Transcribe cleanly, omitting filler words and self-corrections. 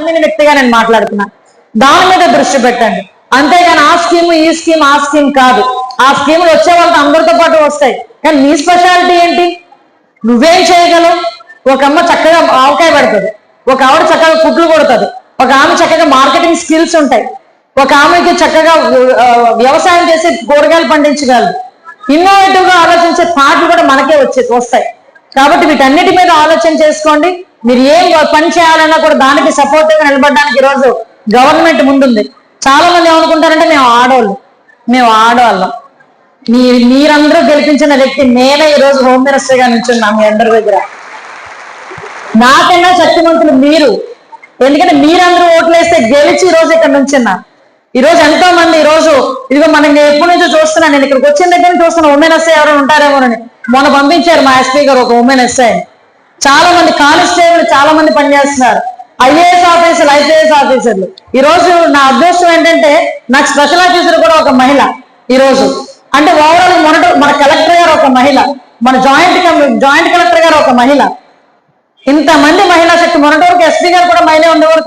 వ్యక్తిగా నేను మాట్లాడుతున్నా. దాని మీద దృష్టి పెట్టండి, అంతేగాని ఆ స్కీమ్ ఈ స్కీమ్ ఆ స్కీమ్ కాదు. ఆ స్కీములు వచ్చే వాళ్ళకి అందరితో పాటు వస్తాయి, కానీ నీ స్పెషాలిటీ ఏంటి? నువ్వేం చేయగలవు? ఒక అమ్మ చక్కగా ఆవకాయ పెడుతుంది, ఒక ఆవిడ చక్కగా కుట్లు కొడుతుంది, ఒక ఆమె చక్కగా మార్కెటింగ్ స్కిల్స్ ఉంటాయి, ఒక ఆమెకి చక్కగా వ్యవసాయం చేసి కూరగాయలు పండించగలదు. ఇన్నోవేటివ్ గా ఆలోచించే పాటలు కూడా మనకే వస్తాయి. కాబట్టి వీటన్నిటి మీద ఆలోచన చేసుకోండి. మీరు ఏం పని చేయాలన్నా కూడా దానికి సపోర్ట్ గా నిలబడడానికి ఈరోజు గవర్నమెంట్ ముందుంది. చాలా మంది ఏమనుకుంటారంటే మేము ఆడవాళ్ళం. మీరందరూ గెలిపించిన వ్యక్తి నేనే ఈరోజు హోమ్ మినిస్టర్ గా నిల్చున్నా మీ అందరి దగ్గర. నాకన్నా శక్తివంతులు మీరు, ఎందుకంటే మీరందరూ ఓట్లు వేస్తే గెలిచి ఈరోజు ఇక్కడ నుంచున్నా. ఈరోజు ఎంతో మంది ఈరోజు ఇదిగో మనం ఎప్పటి నుంచో చూస్తున్నాను, నేను ఇక్కడికి వచ్చిన దగ్గర చూస్తున్నా ఉమెన్ ఎస్ఐ ఎవరైనా ఉంటారేమోనని. మొన్న పంపించారు మా ఎస్పీ గారు ఒక ఉమెన్ ఎస్ఐ. చాలా మంది కానిస్టేబుల్ చాలా మంది పనిచేస్తున్నారు, ఐఏఎస్ ఆఫీసర్లు, ఐపీఎస్ ఆఫీసర్లు. ఈ రోజు నా అదృష్టం ఏంటంటే నాకు స్పెషల్ ఆఫీసర్ కూడా ఒక మహిళ ఈరోజు. అంటే ఓవరాల్ మన కలెక్టర్ గారు ఒక మహిళ, మన జాయింట్ కలెక్టర్ గారు ఒక మహిళ. ఇంతమంది మహిళా శక్తి. మొన్నటి వరకు ఎస్పీ గారు కూడా మహిళ ఉండేవారు.